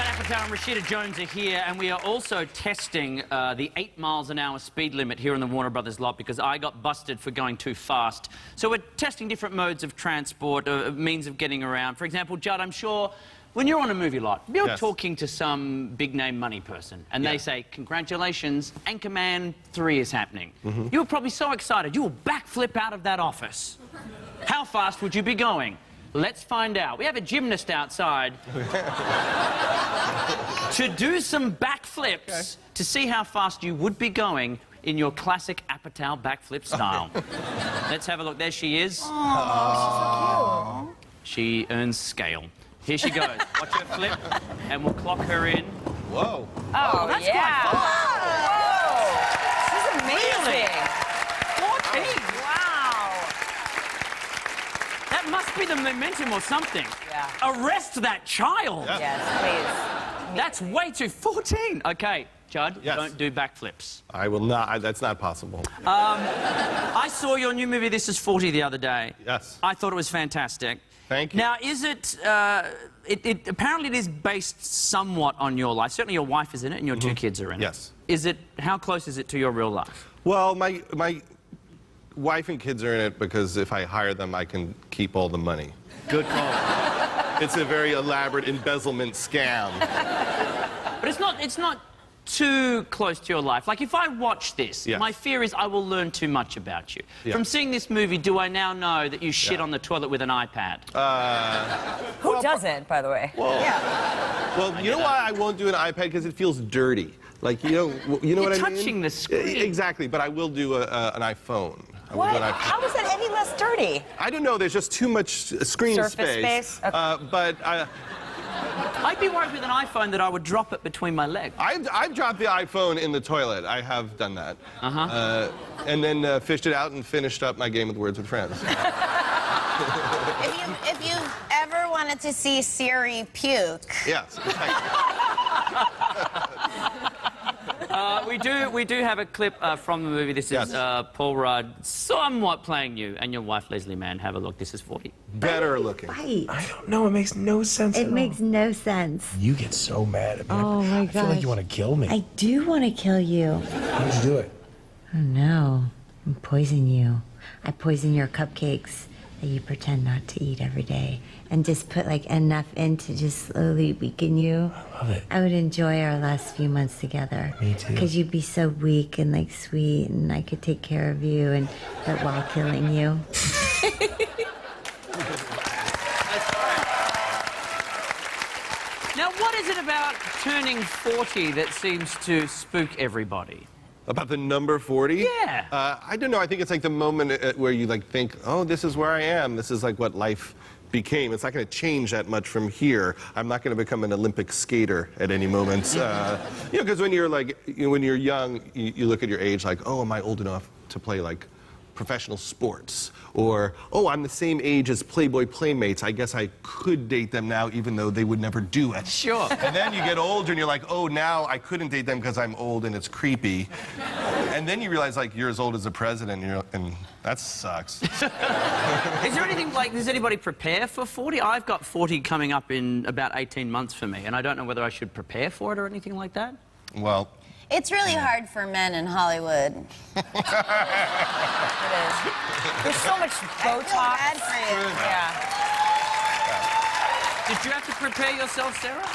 Judd Apatow and Rashida Jones are here, and we are also testing the 8 miles an hour speed limit here in the Warner Brothers lot because I got busted for going too fast. So we're testing different modes of transport, means of getting around. For example, Judd, I'm sure when you're on a movie lot, you're talking to some big-name money person, and they say, congratulations, Anchorman 3 is happening. You were probably so excited, you will backflip out of that office. How fast would you be going? Let's find out. We have a gymnast outside to do some backflips to see how fast you would be going in your classic Apatow backflip style. Let's have a look. There she is. Aww, she's so cute. She earns scale. Here she goes. Watch her flip, and we'll clock her in. Whoa. Oh, that's quite fast. Whoa. She's amazing. 14. That must be the momentum or something. Yeah. Arrest that child. Yeah. Yes, please. That's way too... 14. Okay, Judd, don't do backflips. I will not. That's not possible. I saw your new movie, This Is 40, the other day. Yes. I thought it was fantastic. Thank you. Now, is it... apparently it is based somewhat on your life. Certainly your wife is in it and your 2 kids are in it. Yes. Is it... How close is it to your real life? Well, my wife and kids are in it because if I hire them, I can keep all the money. Good call. It's a very elaborate embezzlement scam. But it's not too close to your life. Like, if I watch this, my fear is I will learn too much about you. From seeing this movie, do I now know that you shit on the toilet with an iPad? Who doesn't, by the way? Well, well, you know why I won't do an iPad? Because it feels dirty. Like, you know what I mean? You're touching the screen. Exactly, but I will do an iPhone. What? How is that any less dirty? I don't know. There's just too much screen Surface space. Okay. But I'd be worried with an iPhone that I would drop it between my legs. I've dropped the iPhone in the toilet. I have done that. And then fished it out and finished up my game with Words with Friends. If you've ever wanted to see Siri puke. Yes. We do have a clip from the movie. This is Paul Rudd somewhat playing you and your wife Leslie Mann. Have a look. This is 40. Better looking. Fight. I don't know. It makes no sense at all. It makes no sense. You get so mad at me. Oh my gosh. I feel like you want to kill me. I do want to kill you. How did you do it? Oh no. I poison you. I poison your cupcakes that you pretend not to eat every day and just put like enough in to just slowly weaken you. I love it. I would enjoy our last few months together. Me too. Because you'd be so weak and like sweet and I could take care of you and but while killing you. Now, what is it about turning 40 that seems to spook everybody? About the number 40? Yeah. I don't know. I think it's like the moment where you like think, oh, this is where I am. This is like what life became. It's not going to change that much from here. I'm not going to become an Olympic skater at any moment. You know, because when you're like, when you're young, you look at your age like, oh, am I old enough to play like professional sports? Or, oh, I'm the same age as Playboy Playmates. I guess I could date them now, even though they would never do it. Sure. And then you get older and you're like, oh, now I couldn't date them because I'm old and it's creepy. And then you realize, like, you're as old as the president, and that sucks. Is there anything like, does anybody prepare for 40? I've got 40 coming up in about 18 months for me, and I don't know whether I should prepare for it or anything like that. Well, It's really hard for men in Hollywood. It is. There's so much Botox. I feel bad for you. Yeah. Did you have to prepare yourself, Sarah?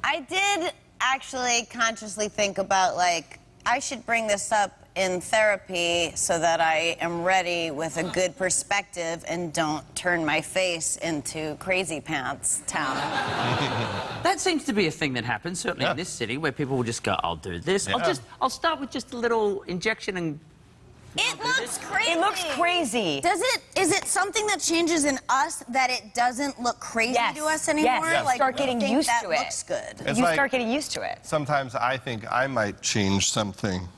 I did actually consciously think about, like, I should bring this up in therapy so that I am ready with a good perspective and don't turn my face into crazy pants town. That seems to be a thing that happens, certainly in this city, where people will just go, I'll do this. I'll start with just a little injection and... It looks crazy. It looks crazy. Is it something that changes in us that it doesn't look crazy to us anymore? Yes. Like, start getting think used that to it. looks good. It's You like, start getting used to it. sometimes I think I might change something.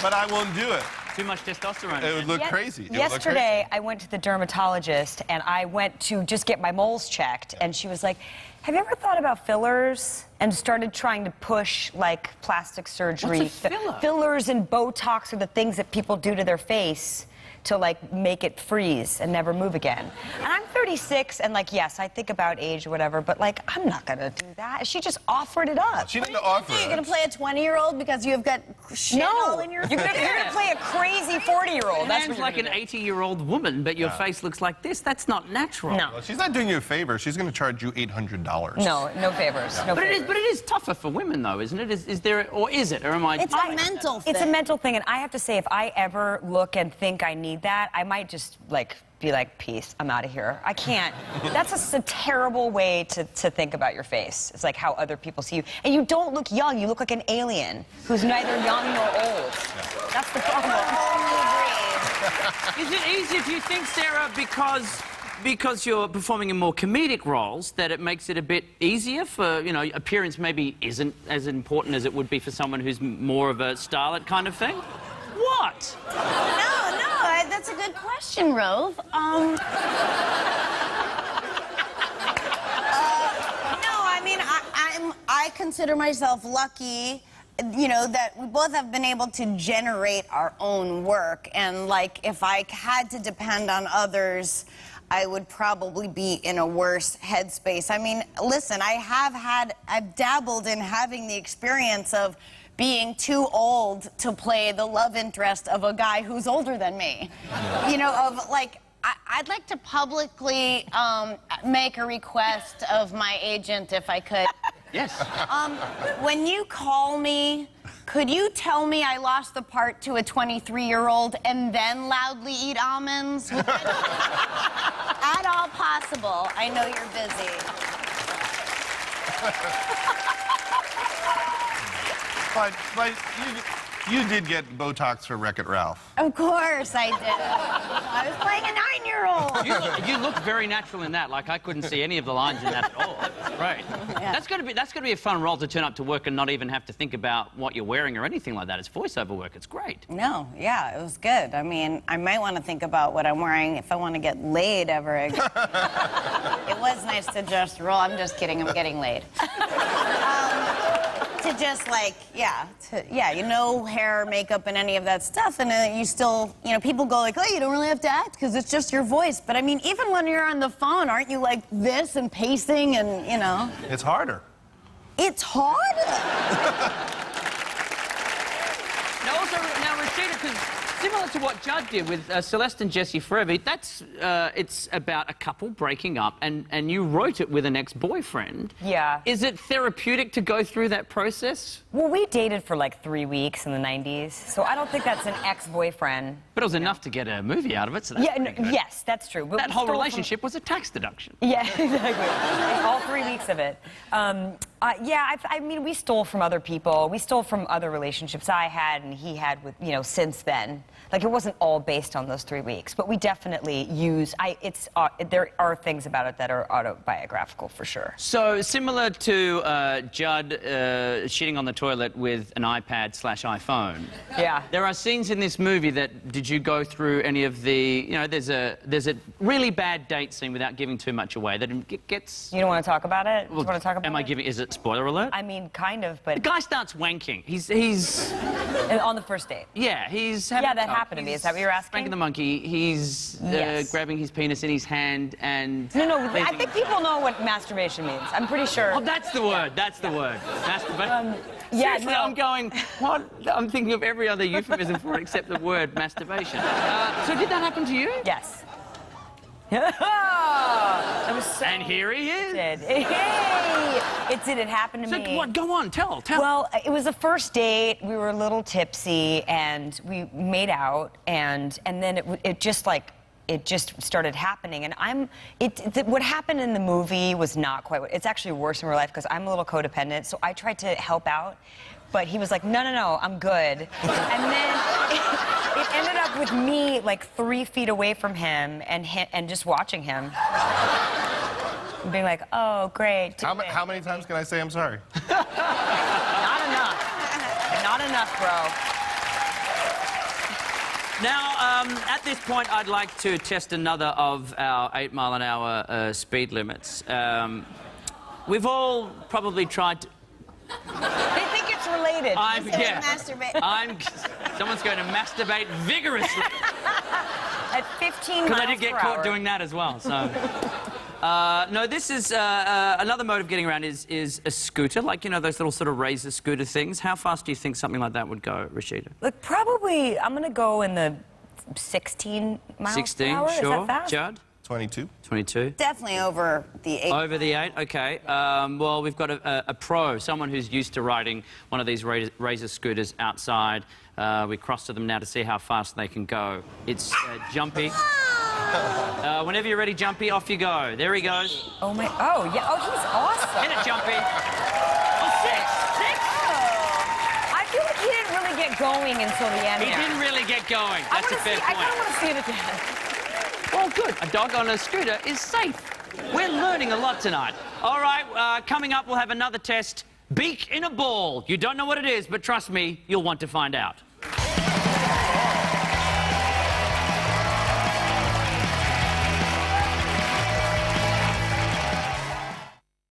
But I won't do it. Too much testosterone. It would look crazy. It would look Yesterday, I went to the dermatologist, and I went to just get my moles checked, and she was like, have you ever thought about fillers? And started trying to push, like, plastic surgery. What's a filler? Fillers and Botox are the things that people do to their face to like make it freeze and never move again. And I'm 36, and like, yes, I think about age or whatever, but like, I'm not gonna do that. She just offered it up. She didn't offer You're it. gonna play a 20-year-old because you've got shit all in your you're gonna play a crazy 40-year-old. That's Hands what you're like an gonna do. 80-year-old woman, but your face looks like this. That's not natural. No. Well, she's not doing you a favor. She's going to charge you $800. No, no favors. No But favors. it is tougher for women, though, isn't it? Is there, or is it? Or am I? It's a mental thing. It's a mental thing, and I have to say, if I ever look and think I need that, I might just like be like, peace, I'm out of here. I can't. That's just a terrible way to think about your face. It's like how other people see you. And you don't look young. You look like an alien who's neither young nor old. That's the problem. Is it easier, do you think, Sarah, because you're performing in more comedic roles, that it makes it a bit easier for, you know, appearance maybe isn't as important as it would be for someone who's more of a starlet kind of thing? What? No, that's a good question, Rove. No, I mean, I consider myself lucky, you know, that we both have been able to generate our own work. And, like, if I had to depend on others, I would probably be in a worse headspace. I mean, listen, I've dabbled in having the experience of being too old to play the love interest of a guy who's older than me. You know, of, like, I'd like to publicly make a request of my agent, if I could. Yes. When you call me, could you tell me I lost the part to a 23-year-old and then loudly eat almonds? At all possible. I know you're busy. But you did get Botox for Wreck-It Ralph. Of course I did. I was playing a 9-year-old. You look very natural in that. Like, I couldn't see any of the lines in that at all. Right. Yeah. That's got to be a fun role to turn up to work and not even have to think about what you're wearing or anything like that. It's voiceover work. It's great. No, yeah, it was good. I mean, I might want to think about what I'm wearing if I want to get laid ever again. It was nice to just roll. I'm just kidding. I'm getting laid. To just, like, you know, hair, makeup, and any of that stuff, and you still, you know, people go like, oh, you don't really have to act because it's just your voice. But I mean, even when you're on the phone, aren't you like this and pacing and, you know? It's harder. It's harder. Now, Rashida, because similar to what Judd did with Celeste and Jesse Forever, that's it's about a couple breaking up, and you wrote it with an ex-boyfriend. Yeah. Is it therapeutic to go through that process? Well, we dated for like 3 weeks in the 90s, so I don't think that's an ex-boyfriend. But it was enough to get a movie out of it, so that's pretty good. Yes, that's true. But That we whole stole from- relationship was a tax deduction. Yeah, exactly. All 3 weeks of it. Yeah, I mean, we stole from other people. We stole from other relationships I had and he had with, you know, since then. Like, it wasn't all based on those 3 weeks, but we definitely use. There are things about it that are autobiographical for sure. So similar to Judd shitting on the toilet with an iPad/iPhone. Yeah. There are scenes in this movie that, did you go through any of the, you know, there's a really bad date scene without giving too much away that it gets. You don't want to talk about it? Well, you want to talk about am I giving? Is it spoiler alert? I mean, kind of, but The guy starts wanking. He's on the first date. yeah, he's Yeah, having that happened to me. Is that what you're asking? Spanking the monkey. He's Yes. grabbing his penis in his hand and. No, I think people know what masturbation means. I'm pretty sure. Oh, that's the word. That's the word. Masturbation. Yeah, Seriously, no. I'm going, what? I'm thinking of every other euphemism for it except the word masturbation. So did that happen to you? Yes. That was so And here he is. Hey! It did. It happened to So me. what? Go on. Tell. Well, it was the first date. We were a little tipsy, and we made out, and then it just like. It just started happening, and what happened in the movie was not quite what, it's actually worse in real life because I'm a little codependent, so I tried to help out, but he was like, no, I'm good. And then it ended up with me like 3 feet away from him and just watching him. And being like, oh, great. How many times can I say I'm sorry? Not enough. Not enough, bro. Now, at this point, I'd like to test another of our 8-mile-an-hour speed limits. We've all probably tried to... They think it's related. Masturbate. Someone's going to masturbate vigorously. at 15 miles Because I did get per caught hour. doing that as well, so... no, this is another mode of getting around is a scooter, like, you know, those little sort of razor scooter things. How fast do you think something like that would go, Rashida? Look, probably, I'm gonna go in the 16 miles 16, per hour. sure. Is that fast? Judd? 22. 22. Definitely over the 8. Over the 8, okay. Well, we've got a pro, someone who's used to riding one of these razor scooters outside. We cross to them now to see how fast they can go. It's Jumpy. Whenever you're ready, Jumpy, off you go. There he goes. Oh, my... Oh, yeah. Oh, he's awesome. Hit it, Jumpy. Oh, 6! I feel like he didn't really get going until the end. He didn't really get going. That's a fair I point. kind of want to see it again. Well, good. A dog on a scooter is safe. We're learning a lot tonight. All right, coming up, we'll have another test. Beek in a ball. You don't know what it is, but trust me, you'll want to find out.